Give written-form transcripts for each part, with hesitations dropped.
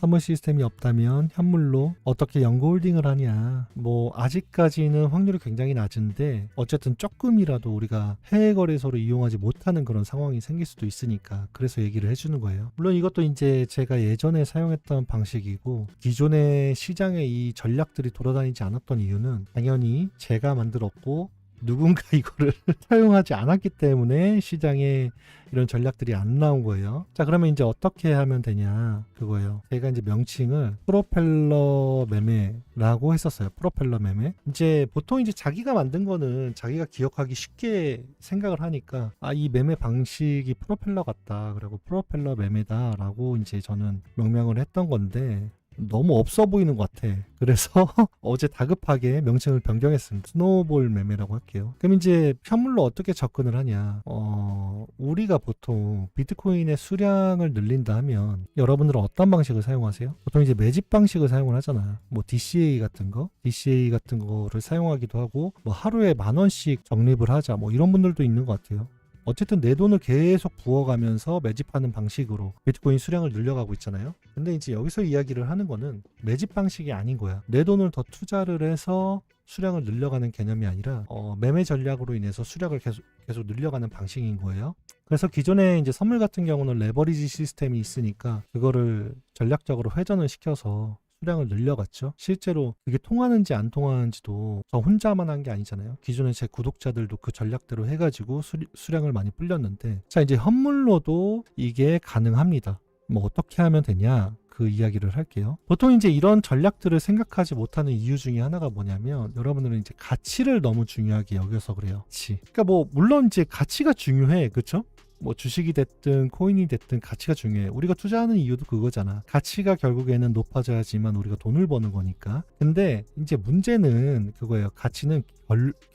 선물 시스템이 없다면 현물로 어떻게 연구 홀딩을 하냐. 뭐 아직까지는 확률이 굉장히 낮은데 어쨌든 조금이라도 우리가 해외 거래소를 이용하지 못하는 그런 상황이 생길 수도 있으니까 그래서 얘기를 해주는 거예요. 물론 이것도 이제 제가 예전에 사용했던 방식이고 기존의 시장에 이 전략들이 돌아다니지 않았던 이유는 당연히 제가 만들었고 누군가 이거를 사용하지 않았기 때문에 시장에 이런 전략들이 안 나온 거예요. 자, 그러면 이제 어떻게 하면 되냐 그거예요. 제가 이제 명칭을 프로펠러 매매라고 했었어요. 프로펠러 매매. 이제 보통 이제 자기가 만든 거는 자기가 기억하기 쉽게 생각을 하니까 이 매매 방식이 프로펠러 같다. 그리고 프로펠러 매매다라고 이제 저는 명명을 했던 건데 너무 없어 보이는 것 같아. 그래서 어제 다급하게 명칭을 변경했습니다. 스노우볼 매매라고 할게요. 그럼 이제 현물로 어떻게 접근을 하냐. 우리가 보통 비트코인의 수량을 늘린다 하면 여러분들은 어떤 방식을 사용하세요? 보통 이제 매집 방식을 사용을 하잖아. 뭐 DCA 같은 거를 사용하기도 하고 뭐 하루에 10,000원씩 적립을 하자 뭐 이런 분들도 있는 것 같아요. 어쨌든 내 돈을 계속 부어가면서 매집하는 방식으로 비트코인 수량을 늘려가고 있잖아요. 근데 이제 여기서 이야기를 하는 거는 매집 방식이 아닌 거야. 내 돈을 더 투자를 해서 수량을 늘려가는 개념이 아니라 매매 전략으로 인해서 수량을 계속 늘려가는 방식인 거예요. 그래서 기존에 이제 선물 같은 경우는 레버리지 시스템이 있으니까 그거를 전략적으로 회전을 시켜서 수량을 늘려갔죠. 실제로 그게 통하는지 안 통하는지도 저 혼자만 한 게 아니잖아요. 기존에 제 구독자들도 그 전략대로 해가지고 수량을 많이 불렸는데 자 이제 현물로도 이게 가능합니다. 뭐 어떻게 하면 되냐 그 이야기를 할게요. 보통 이제 이런 전략들을 생각하지 못하는 이유 중에 하나가 뭐냐면 여러분들은 이제 가치를 너무 중요하게 여겨서 그래요. 가치. 그러니까 뭐 물론 이제 가치가 중요해. 그렇죠? 뭐 주식이 됐든 코인이 됐든 가치가 중요해. 우리가 투자하는 이유도 그거잖아. 가치가 결국에는 높아져야지만 우리가 돈을 버는 거니까. 근데 이제 문제는 그거예요. 가치는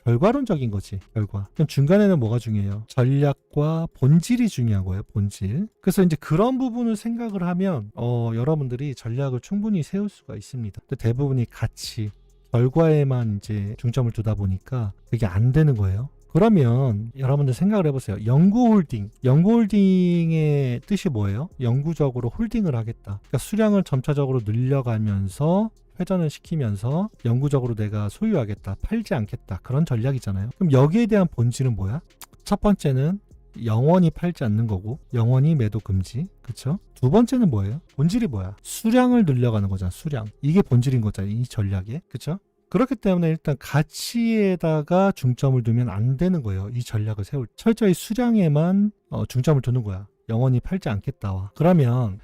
결과론적인 거지. 결과. 그럼 중간에는 뭐가 중요해요? 전략과 본질이 중요한 거예요. 본질. 그래서 이제 그런 부분을 생각을 하면 여러분들이 전략을 충분히 세울 수가 있습니다. 근데 대부분이 가치, 결과에만 이제 중점을 두다 보니까 그게 안 되는 거예요. 그러면 여러분들 생각을 해보세요. 영구 홀딩의 뜻이 뭐예요? 영구적으로 홀딩을 하겠다. 그러니까 수량을 점차적으로 늘려가면서 회전을 시키면서 영구적으로 내가 소유하겠다. 팔지 않겠다. 그런 전략이잖아요. 그럼 여기에 대한 본질은 뭐야? 첫 번째는 영원히 팔지 않는 거고 영원히 매도 금지. 그쵸? 두 번째는 뭐예요? 본질이 뭐야? 수량을 늘려가는 거잖아. 수량. 이게 본질인 거잖아. 이 전략에. 그쵸? 그렇기 때문에 일단 가치에다가 중점을 두면 안 되는 거예요. 이 전략을 세울 때. 철저히 수량에만 중점을 두는 거야. 영원히 팔지 않겠다와. 그러면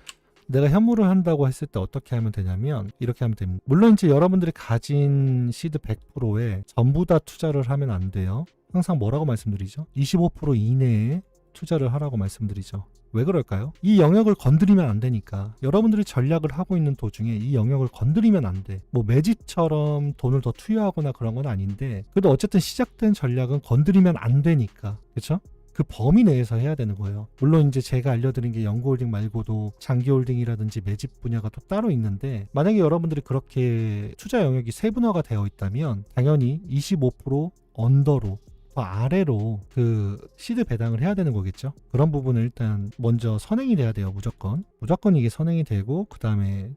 내가 현물을 한다고 했을 때 어떻게 하면 되냐면 이렇게 하면 됩니다. 물론 이제 여러분들이 가진 시드 100%에 전부 다 투자를 하면 안 돼요. 항상 뭐라고 말씀드리죠? 25% 이내에 투자를 하라고 말씀드리죠. 왜 그럴까요? 이 영역을 건드리면 안 되니까. 여러분들이 전략을 하고 있는 도중에 이 영역을 건드리면 안 돼. 뭐 매집처럼 돈을 더 투여하거나 그런 건 아닌데 그래도 어쨌든 시작된 전략은 건드리면 안 되니까. 그렇죠? 그 범위 내에서 해야 되는 거예요. 물론 이제 제가 알려드린 게 영구 홀딩 말고도 장기 홀딩이라든지 매집 분야가 또 따로 있는데 만약에 여러분들이 그렇게 투자 영역이 세분화가 되어 있다면 당연히 25% 언더로 더 아래로 그 시드 배당을 해야 되는 거겠죠. 그런 부분을 일단 먼저 선행이 돼야 돼요. 무조건 이게 선행이 되고 그 다음에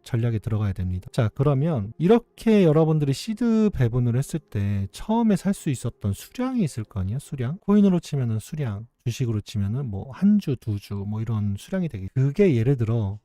전략에 들어가야 됩니다. 자, 그러면 이렇게 여러분들이 시드 배분을 했을 때 처음에 살 수 있었던 수량이 있을 거 아니에요. 수량. 코인으로 치면은 수량, 주식으로 치면은 뭐 한 주, 두 주 뭐 이런 수량이 되겠죠. 그게 예를 들어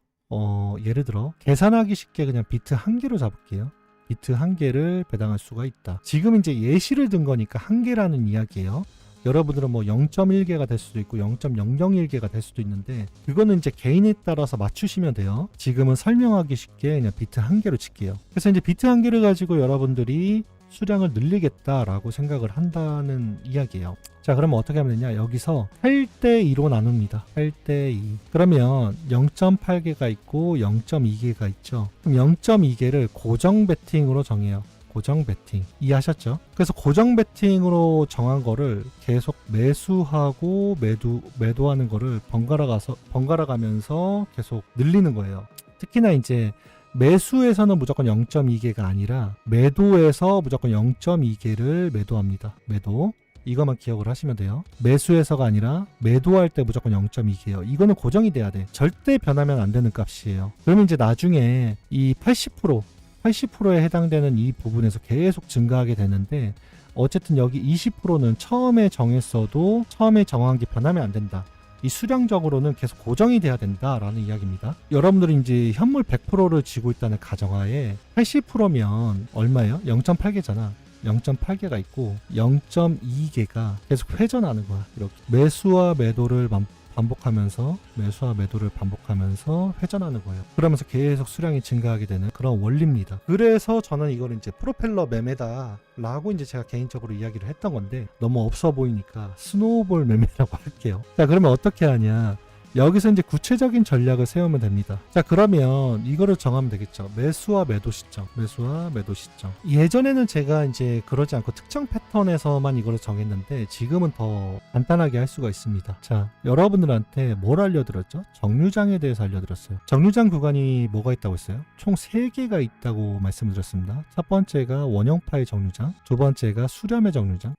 계산하기 쉽게 그냥 비트 한 개로 잡을게요. 비트 한 개를 배당할 수가 있다. 지금 이제 예시를 든 거니까 한 개라는 이야기예요. 여러분들은 뭐 0.1개가 될 수도 있고 0.001개가 될 수도 있는데 그거는 이제 개인에 따라서 맞추시면 돼요. 지금은 설명하기 쉽게 그냥 비트 한 개로 칠게요. 그래서 이제 비트 한 개를 가지고 여러분들이 수량을 늘리겠다라고 생각을 한다는 이야기예요. 자, 그러면 어떻게 하면 되냐? 여기서 8대2로 나눕니다. 8대2. 그러면 0.8개가 있고 0.2개가 있죠. 그럼 0.2개를 고정 베팅으로 정해요. 고정 베팅. 이해하셨죠? 그래서 고정 베팅으로 정한 거를 계속 매수하고 매도하는 거를 번갈아 가면서 계속 늘리는 거예요. 특히나 이제 매수에서는 무조건 0.2개가 아니라 매도에서 무조건 0.2개를 매도합니다. 매도. 이것만 기억을 하시면 돼요. 매수해서가 아니라 매도할 때 무조건 0.2개예요. 이거는 고정이 돼야 돼. 절대 변하면 안 되는 값이에요. 그러면 이제 나중에 이 80%에 해당되는 이 부분에서 계속 증가하게 되는데, 어쨌든 여기 20%는 처음에 정했어도 처음에 정한 게 변하면 안 된다. 이 수량적으로는 계속 고정이 돼야 된다라는 이야기입니다. 여러분들이 이제 현물 100%를 쥐고 있다는 가정하에 80%면 얼마예요? 0.8개잖아. 0.8개가 있고 0.2개가 계속 회전하는 거야. 이렇게 매수와 매도를 반복하면서 회전하는 거예요. 그러면서 계속 수량이 증가하게 되는 그런 원리입니다. 그래서 저는 이걸 이제 프로펠러 매매다 라고 이제 제가 개인적으로 이야기를 했던 건데, 너무 없어 보이니까 스노우볼 매매라고 할게요. 자, 그러면 어떻게 하냐? 여기서 이제 구체적인 전략을 세우면 됩니다. 자, 그러면 이거를 정하면 되겠죠. 매수와 매도 시점. 예전에는 제가 이제 그러지 않고 특정 패턴에서만 이거를 정했는데, 지금은 더 간단하게 할 수가 있습니다. 자, 여러분들한테 뭘 알려드렸죠? 정류장에 대해서 알려드렸어요. 정류장 구간이 뭐가 있다고 했어요? 총 3개가 있다고 말씀을 드렸습니다. 첫 번째가 원형파의 정류장, 두 번째가 수렴의 정류장,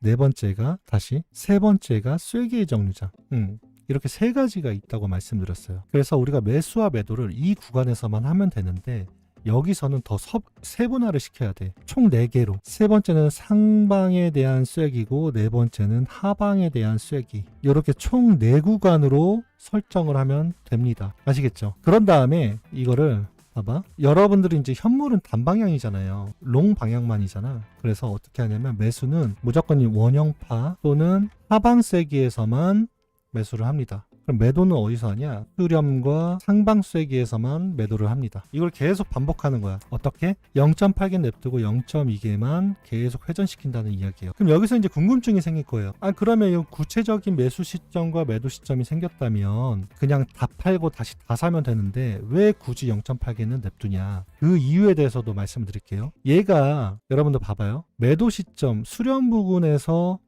세 번째가 쐐기의 정류장. 이렇게 3가지가 있다고 말씀드렸어요. 그래서 우리가 매수와 매도를 이 구간에서만 하면 되는데, 여기서는 더 세분화를 시켜야 돼. 총 4개로. 세 번째는 상방에 대한 쐐기고, 네 번째는 하방에 대한 쐐기. 이렇게 총 4구간으로 설정을 하면 됩니다. 아시겠죠? 그런 다음에 이거를 봐봐. 여러분들이 이제 현물은 단방향이잖아요. 롱 방향만이잖아. 그래서 어떻게 하냐면, 매수는 무조건 이 원형파 또는 하방 쐐기에서만 매수를 합니다. 그럼 매도는 어디서 하냐? 수렴과 상방 쐐기에서만 매도를 합니다. 이걸 계속 반복하는 거야. 어떻게? 0.8개 냅두고 0.2개만 계속 회전시킨다는 이야기예요. 그럼 여기서 이제 궁금증이 생길 거예요. 그러면 이 구체적인 매수 시점과 매도 시점이 생겼다면 그냥 다 팔고 다시 다 사면 되는데, 왜 굳이 0.8개는 냅두냐? 그 이유에 대해서도 말씀드릴게요. 얘가 여러분들 봐봐요. 매도 시점 수렴 부분에서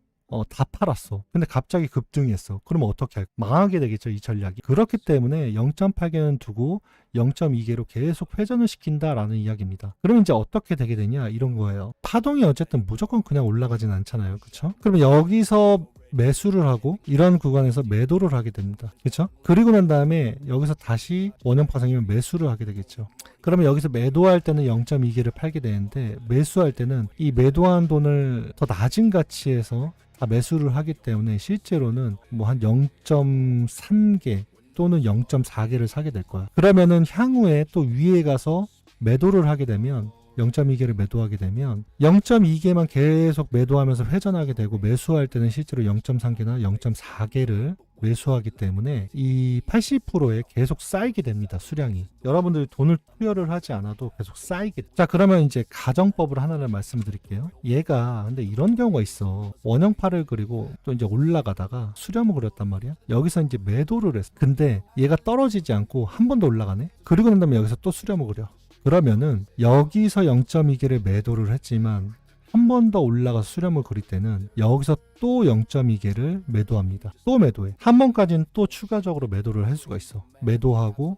다 팔았어. 근데 갑자기 급등했어. 그러면 어떻게 할까? 망하게 되겠죠, 이 전략이. 그렇기 때문에 0.8개는 두고 0.2개로 계속 회전을 시킨다라는 이야기입니다. 그럼 이제 어떻게 되게 되냐? 이런 거예요. 파동이 어쨌든 무조건 그냥 올라가진 않잖아요. 그렇죠? 그러면 여기서 매수를 하고 이런 구간에서 매도를 하게 됩니다. 그렇죠? 그리고 난 다음에 여기서 다시 원형파상이면 매수를 하게 되겠죠. 그러면 여기서 매도할 때는 0.2개를 팔게 되는데, 매수할 때는 이 매도한 돈을 더 낮은 가치에서 다 매수를 하기 때문에 실제로는 뭐 한 0.3개 또는 0.4개를 사게 될 거야. 그러면은 향후에 또 위에 가서 매도를 하게 되면, 0.2개를 매도하게 되면 0.2개만 계속 매도하면서 회전하게 되고, 매수할 때는 실제로 0.3개나 0.4개를 매수하기 때문에 이 80%에 계속 쌓이게 됩니다. 수량이. 여러분들이 돈을 투여를 하지 않아도 계속 쌓이게. 자, 그러면 이제 가정법을 하나를 말씀드릴게요. 얘가 근데 이런 경우가 있어. 원형파를 그리고 또 이제 올라가다가 수렴을 그렸단 말이야. 여기서 이제 매도를 했어. 근데 얘가 떨어지지 않고 한 번 더 올라가네. 그리고 난 다음에 여기서 또 수렴을 그려. 그러면은 여기서 0.2개를 매도를 했지만 한 번 더 올라가서 수렴을 그릴 때는 여기서 또 0.2개를 매도합니다. 또 매도해. 한 번까지는 또 추가적으로 매도를 할 수가 있어. 매도하고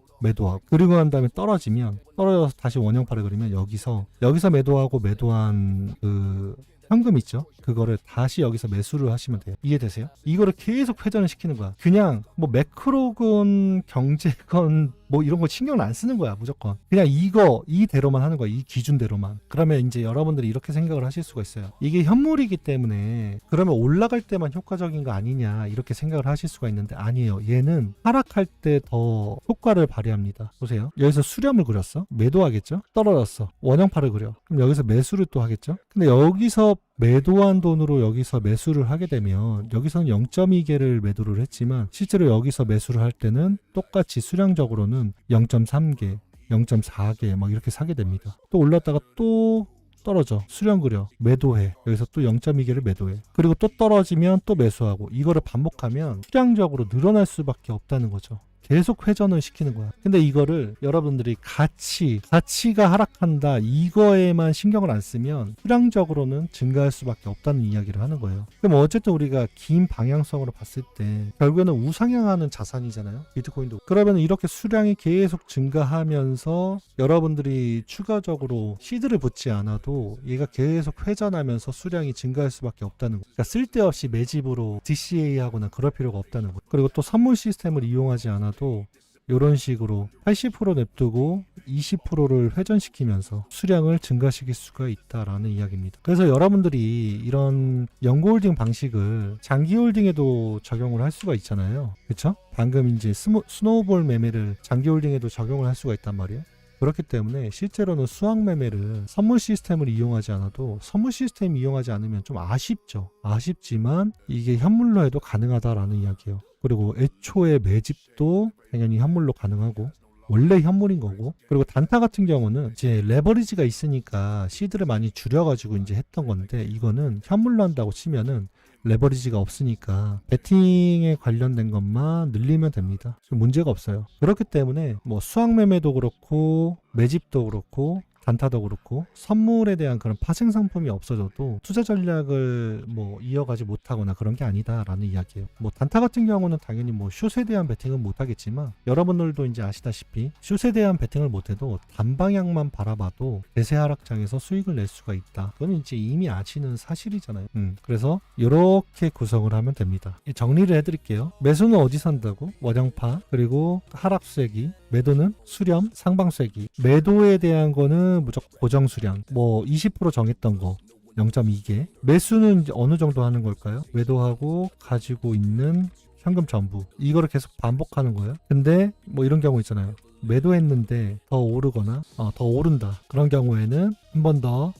그리고 난 다음에 떨어져서 다시 원형파를 그리면 여기서 매도하고 매도한 그 현금 있죠? 그거를 다시 여기서 매수를 하시면 돼요. 이해되세요? 이거를 계속 회전을 시키는 거야. 그냥 뭐 매크로건 경제건 뭐 이런 거 신경을 안 쓰는 거야. 무조건 그냥 이대로만 하는 거야. 이 기준대로만. 그러면 이제 여러분들이 이렇게 생각을 하실 수가 있어요. 이게 현물이기 때문에 그러면 올라갈 때만 효과적인 거 아니냐, 이렇게 생각을 하실 수가 있는데, 아니에요. 얘는 하락할 때 더 효과를 발휘합니다. 보세요. 여기서 수렴을 그렸어. 매도하겠죠? 떨어졌어. 원형파를 그려. 그럼 여기서 매수를 또 하겠죠? 근데 여기서 매도한 돈으로 여기서 매수를 하게 되면 여기서는 0.2개를 매도를 했지만 실제로 여기서 매수를 할 때는 똑같이 수량적으로는 0.3개, 0.4개 막 이렇게 사게 됩니다. 또 올랐다가 또 떨어져. 수렴 그려. 매도해. 여기서 또 0.2개를 매도해. 그리고 또 떨어지면 또 매수하고. 이거를 반복하면 수량적으로 늘어날 수밖에 없다는 거죠. 계속 회전을 시키는 거야. 근데 이거를 여러분들이 가치가 하락한다 이거에만 신경을 안 쓰면 수량적으로는 증가할 수밖에 없다는 이야기를 하는 거예요. 그럼 어쨌든 우리가 긴 방향성으로 봤을 때 결국에는 우상향하는 자산이잖아요. 비트코인도. 그러면 이렇게 수량이 계속 증가하면서 여러분들이 추가적으로 시드를 붙지 않아도 얘가 계속 회전하면서 수량이 증가할 수밖에 없다는 거. 그러니까 쓸데없이 매집으로 DCA 하거나 그럴 필요가 없다는 거. 그리고 또 선물 시스템을 이용하지 않아도 이런 식으로 80% 냅두고 20%를 회전시키면서 수량을 증가시킬 수가 있다라는 이야기입니다. 그래서 여러분들이 이런 연고홀딩 방식을 장기홀딩에도 적용을 할 수가 있잖아요. 그렇죠? 방금 이제 스노우볼 매매를 장기홀딩에도 적용을 할 수가 있단 말이에요. 그렇기 때문에 실제로는 수학 매매를 선물 시스템을 이용하지 않아도 선물 시스템 이용하지 않으면 좀 아쉽죠. 아쉽지만 이게 현물로 해도 가능하다라는 이야기예요. 그리고 애초에 매집도 당연히 현물로 가능하고 원래 현물인 거고, 그리고 단타 같은 경우는 이제 레버리지가 있으니까 시드를 많이 줄여가지고 이제 했던 건데, 이거는 현물로 한다고 치면은 레버리지가 없으니까 베팅에 관련된 것만 늘리면 됩니다. 문제가 없어요. 그렇기 때문에 뭐 수학 매매도 그렇고 매집도 그렇고 단타도 그렇고 선물에 대한 그런 파생 상품이 없어져도 투자 전략을 뭐 이어가지 못하거나 그런 게 아니다라는 이야기예요. 뭐 단타 같은 경우는 당연히 뭐 숏에 대한 베팅은 못하겠지만, 여러분들도 이제 아시다시피 숏에 대한 베팅을 못해도 단방향만 바라봐도 대세 하락장에서 수익을 낼 수가 있다. 그건 이제 이미 아시는 사실이잖아요. 그래서 이렇게 구성을 하면 됩니다. 정리를 해드릴게요. 매수는 어디서 한다고? 원형파, 그리고 하락수익이, 매도는 수렴, 상방수익이. 매도에 대한 거는 무조건 고정 수량, 뭐 20% 정했던 거 0.2개. 매수는 이제 어느 정도 하는 걸까요? 매도하고 가지고 있는 현금 전부, 이거를 계속 반복하는 거예요. 근데 뭐 이런 경우 있잖아요. 매도했는데 더 오르거나 더 오른다. 그런 경우에는 한 번 더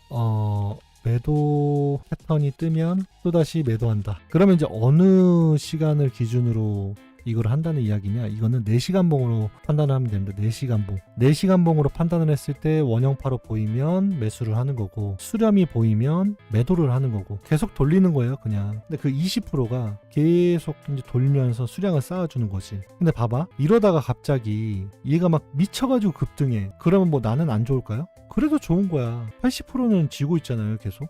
매도 패턴이 뜨면 또다시 매도한다. 그러면 이제 어느 시간을 기준으로 이걸 한다는 이야기냐? 이거는 4시간 봉으로 판단을 하면 됩니다. 4시간 봉. 4시간 봉으로 판단을 했을 때 원형파로 보이면 매수를 하는 거고, 수렴이 보이면 매도를 하는 거고, 계속 돌리는 거예요, 그냥. 근데 그 20%가 계속 이제 돌면서 수량을 쌓아주는 거지. 근데 봐봐. 이러다가 갑자기 얘가 막 미쳐가지고 급등해. 그러면 뭐 나는 안 좋을까요? 그래도 좋은 거야. 80%는 지고 있잖아요, 계속.